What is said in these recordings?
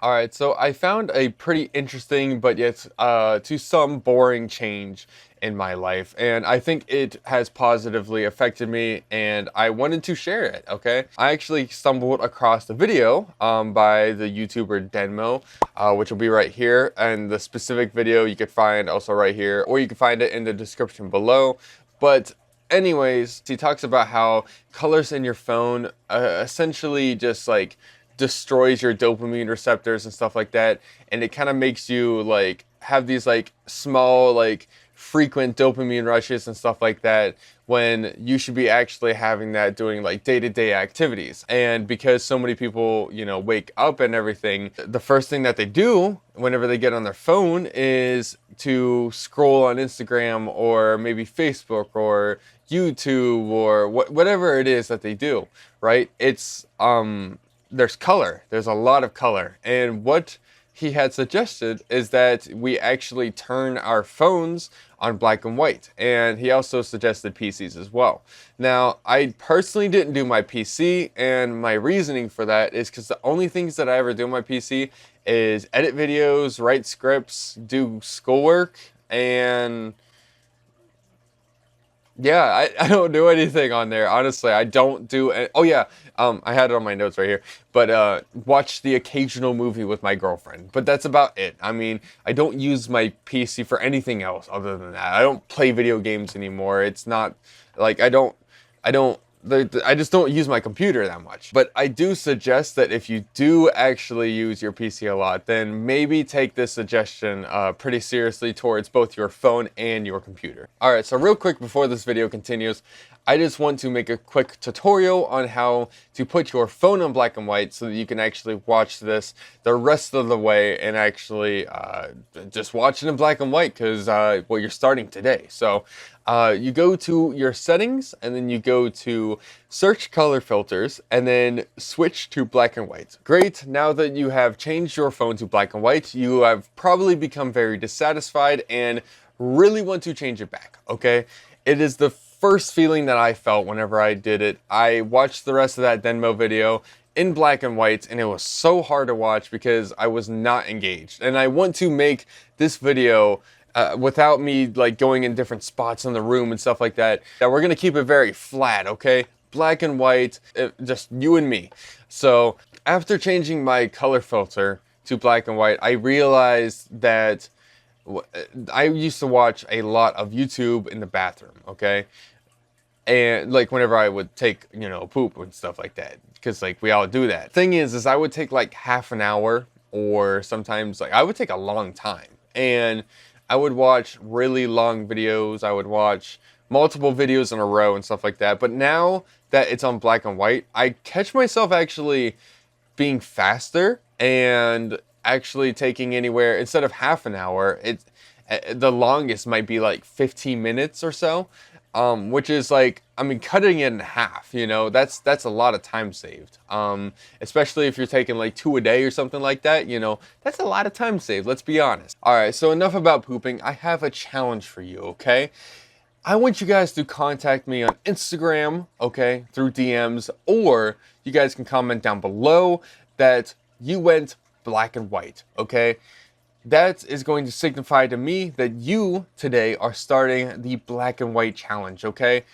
All right, so I found a pretty interesting but yet to some boring change in my life, and I think it has positively affected me, and I wanted to share it, okay? I actually stumbled across a video by the YouTuber 𝙇𝙤𝙣, which will be right here, and the specific video you could find also right here, or you can find it in the description below. But anyways, he talks about how colors in your phone essentially just like destroys your dopamine receptors and stuff like that, and it kind of makes you like have these like small like frequent dopamine rushes and stuff like that, when you should be actually having that doing like day-to-day activities. And because so many people, you know, wake up and everything, the first thing that they do whenever they get on their phone is to scroll on Instagram or maybe Facebook or YouTube or whatever it is that they do, right? It's there's color. There's a lot of color. And what he had suggested is that we actually turn our phones on black and white. And he also suggested PCs as well. Now, I personally didn't do my PC, and my reasoning for that is because the only things that I ever do on my PC is edit videos, write scripts, do schoolwork, and yeah, I don't do anything on there. Honestly, I don't do it. Oh yeah, I had it on my notes right here. But watch the occasional movie with my girlfriend. But that's about it. I mean, I don't use my PC for anything else other than that. I don't play video games anymore. It's not like I just don't use my computer that much. But I do suggest that if you do actually use your PC a lot, then maybe take this suggestion pretty seriously towards both your phone and your computer. All right, so real quick before this video continues, I just want to make a quick tutorial on how to put your phone on black and white so that you can actually watch this the rest of the way and actually just watch it in black and white, because well, you're starting today. So you go to your settings, and then you go to search color filters, and then switch to black and white. Great, now that you have changed your phone to black and white, you have probably become very dissatisfied and really want to change it back, okay? It is the first feeling that I felt whenever I did it. I watched the rest of that 𝙇𝙤𝙣 video in black and white, and it was so hard to watch because I was not engaged. And I want to make this video without me like going in different spots in the room and stuff like that. That we're gonna keep it very flat, okay? Black and white, just you and me. So after changing my color filter to black and white, I realized that I used to watch a lot of YouTube in the bathroom, okay? And like whenever I would take, you know, poop and stuff like that, because like we all do that. Thing is I would take like half an hour, or sometimes like I would take a long time, and I would watch really long videos. I would watch multiple videos in a row and stuff like that. But now that it's on black and white, I catch myself actually being faster and actually taking anywhere, instead of half an hour, the longest might be like 15 minutes or so. Which is like, I mean, cutting it in half, you know, that's a lot of time saved. Especially if you're taking like 2 a day or something like that, you know, that's a lot of time saved, let's be honest. All right, so enough about pooping. I have a challenge for you, okay? I want you guys to contact me on Instagram, okay, through DMs, or you guys can comment down below that you went black and white, okay? That is going to signify to me that you today are starting the black and white challenge, okay?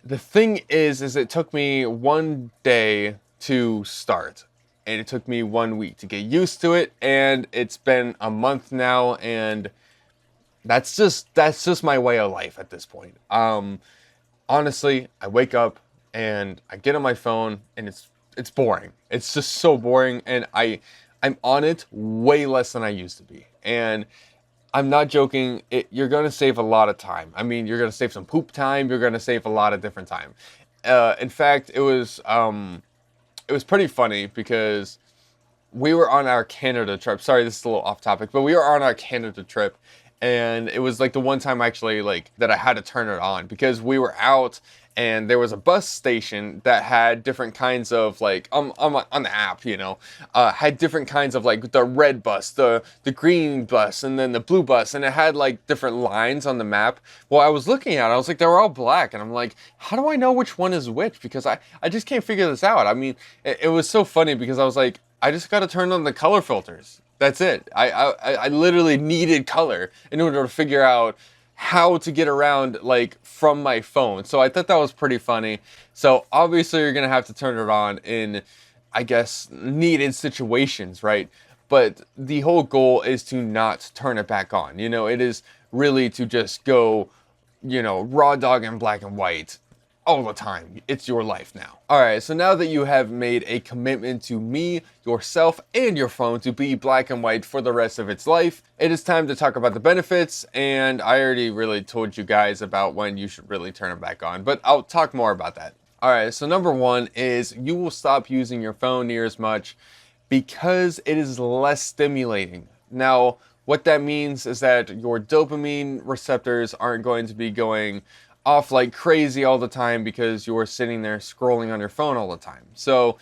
The thing is it took me 1 day to start, and it took me 1 week to get used to it, and it's been a month now, and that's just my way of life at this point. Honestly, I wake up and I get on my phone, and it's boring. It's just so boring, and I'm on it way less than I used to be. And I'm not joking, you're gonna save a lot of time. I mean, you're gonna save some poop time, you're gonna save a lot of different time. In fact, it was pretty funny because we were on our Canada trip. Sorry, this is a little off topic, but we were on our Canada trip, and it was like the one time actually like that I had to turn it on, because we were out and there was a bus station that had different kinds of like on the app, you know, had different kinds of like the red bus, the green bus, and then the blue bus, and it had like different lines on the map. Well, I was looking at it, I was like, they were all black, and I'm like, how do I know which one is which? Because I just can't figure this out. I mean, it was so funny because I was like, I just got to turn on the color filters. That's it. I literally needed color in order to figure out how to get around like from my phone. So I thought that was pretty funny. So obviously you're gonna have to turn it on in, I guess, needed situations, right? But the whole goal is to not turn it back on. You know, it is really to just go, you know, raw dog and black and white all the time. It's your life now. All right, so now that you have made a commitment to me, yourself, and your phone to be black and white for the rest of its life, it is time to talk about the benefits. And I already really told you guys about when you should really turn it back on, but I'll talk more about that. All right, so number one is you will stop using your phone near as much because it is less stimulating. Now, what that means is that your dopamine receptors aren't going to be going off like crazy all the time because you're sitting there scrolling on your phone all the time. So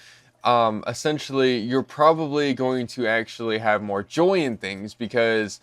essentially, you're probably going to actually have more joy in things because,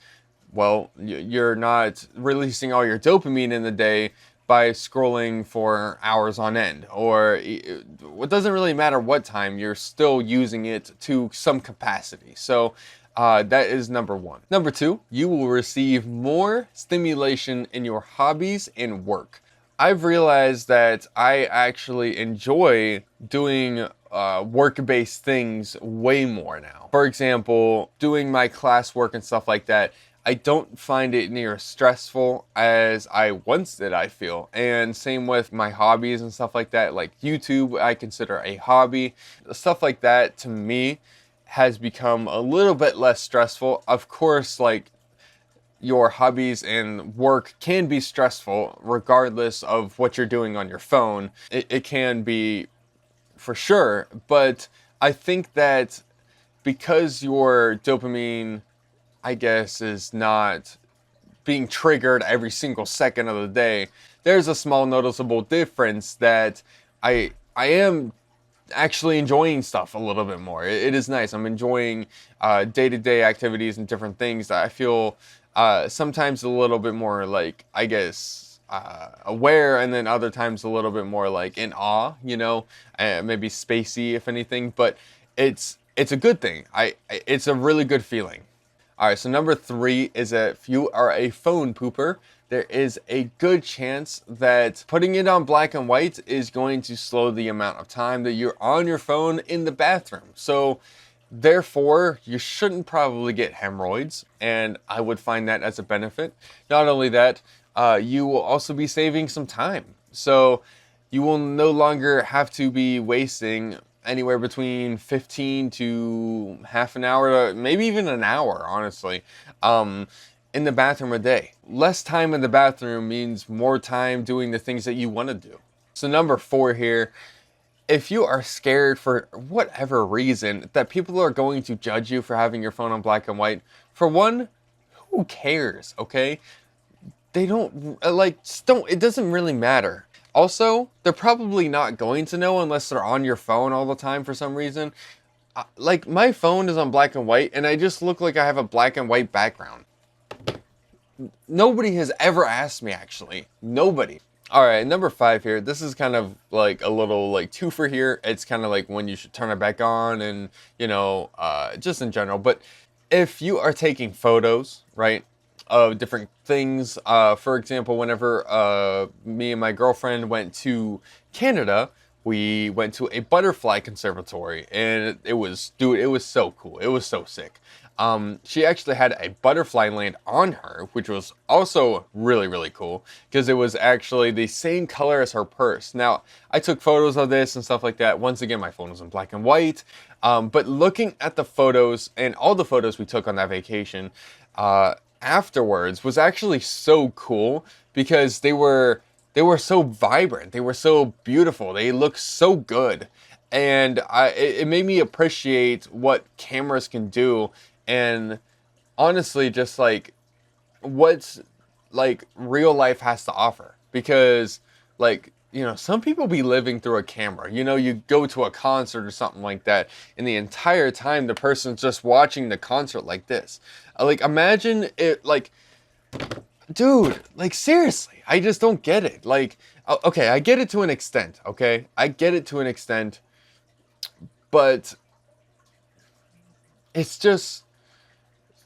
well, you're not releasing all your dopamine in the day by scrolling for hours on end, or it doesn't really matter what time, you're still using it to some capacity. So that is number one. Number two, you will receive more stimulation in your hobbies and work. I've realized that I actually enjoy doing work-based things way more now. For example, doing my classwork and stuff like that, I don't find it near as stressful as I once did, I feel. And same with my hobbies and stuff like that, like YouTube, I consider a hobby. Stuff like that, to me, has become a little bit less stressful. Of course, like, your hobbies and work can be stressful regardless of what you're doing on your phone. It can be for sure, but I think that because your dopamine, I guess, is not being triggered every single second of the day, there's a small noticeable difference that I am actually enjoying stuff a little bit more. It is nice. I'm enjoying day-to-day activities and different things that I feel sometimes a little bit more like, I guess, aware, and then other times a little bit more like in awe, you know, maybe spacey if anything, but it's a good thing. It's a really good feeling. All right, so number three is that if you are a phone pooper, there is a good chance that putting it on black and white is going to slow the amount of time that you're on your phone in the bathroom. So therefore, you shouldn't probably get hemorrhoids, and I would find that as a benefit. Not only that, you will also be saving some time. So you will no longer have to be wasting anywhere between 15 to half an hour to maybe even an hour, honestly, in the bathroom a day. Less time in the bathroom means more time doing the things that you want to do. So number four here, if you are scared for whatever reason that people are going to judge you for having your phone on black and white, for one, who cares, okay? They don't, it doesn't really matter. Also, they're probably not going to know unless they're on your phone all the time for some reason. Like, my phone is on black and white, and I just look like I have a black and white background. Nobody has ever asked me, actually. Nobody. All right, number five here. This is kind of like a little like twofer here. It's kind of like when you should turn it back on and, you know, just in general. But if you are taking photos, right, of different things, for example, whenever me and my girlfriend went to Canada, we went to a butterfly conservatory, and it was, dude, it was so cool. It was so sick. She actually had a butterfly land on her, which was also really, really cool because it was actually the same color as her purse. Now, I took photos of this and stuff like that. Once again, my phone was in black and white. But looking at the photos and all the photos we took on that vacation, afterwards was actually so cool because they were so vibrant. They were so beautiful. They looked so good. And it made me appreciate what cameras can do. And honestly, just like what's like real life has to offer, because like, you know, some people be living through a camera. You know, you go to a concert or something like that, and the entire time the person's just watching the concert like this. Like, imagine it, like, dude, like, seriously, I just don't get it. Like, okay, I get it to an extent, okay? I get it to an extent, but it's just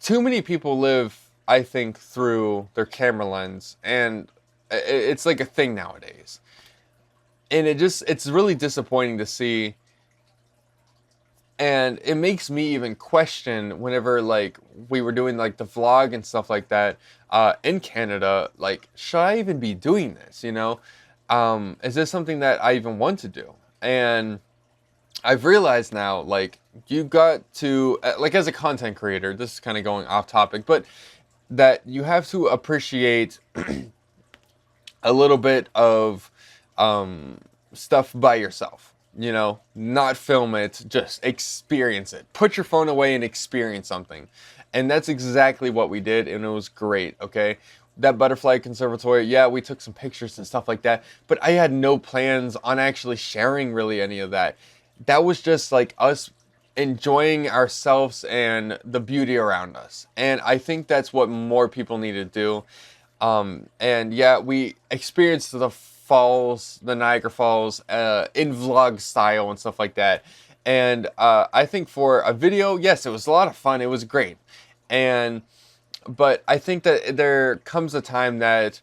too many people live, I think, through their camera lens, and it's like a thing nowadays. And it's really disappointing to see, and it makes me even question whenever like we were doing like the vlog and stuff like that in Canada, like should I even be doing this, you know? Is this something that I even want to do? And I've realized now, like, you got to, like, as a content creator, this is kind of going off topic, but that you have to appreciate a little bit of stuff by yourself, you know, not film it, just experience it. Put your phone away and experience something. And that's exactly what we did, and it was great, okay? That butterfly conservatory, yeah, we took some pictures and stuff like that, but I had no plans on actually sharing really any of that. That was just like us enjoying ourselves and the beauty around us. And I think that's what more people need to do. And yeah, we experienced the falls, the Niagara Falls, in vlog style and stuff like that. And I think for a video, yes, it was a lot of fun. It was great. But I think that there comes a time that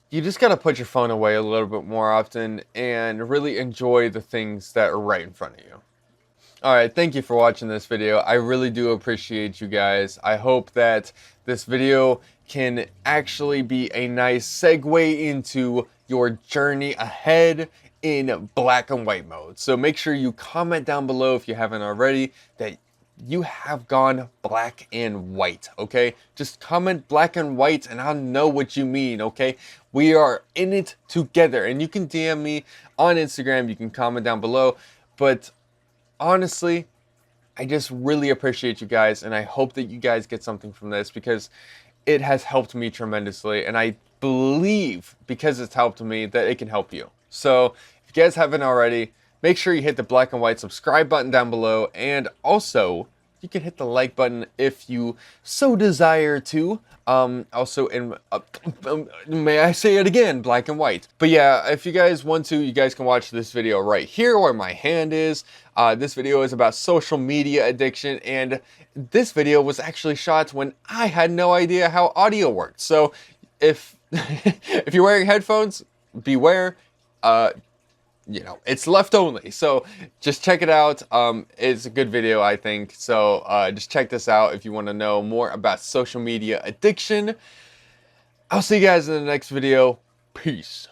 you just got to put your phone away a little bit more often and really enjoy the things that are right in front of you. Alright, thank you for watching this video. I really do appreciate you guys. I hope that this video can actually be a nice segue into your journey ahead in black and white mode. So make sure you comment down below if you haven't already that you have gone black and white, okay? Just comment black and white and I'll know what you mean, okay? We are in it together, and you can DM me on Instagram, you can comment down below, but honestly, I just really appreciate you guys, and I hope that you guys get something from this because it has helped me tremendously, and I believe because it's helped me that it can help you. So if you guys haven't already, make sure you hit the black and white subscribe button down below, and also you can hit the like button if you so desire to. Also in, may I say it again, black and white. But yeah, if you guys want to, you guys can watch this video right here where my hand is. This video is about social media addiction, and this video was actually shot when I had no idea how audio worked. So if, if you're wearing headphones, beware. You know, it's left only, so just check it out. It's a good video, I think, so just check this out if you want to know more about social media addiction. I'll see you guys in the next video. Peace.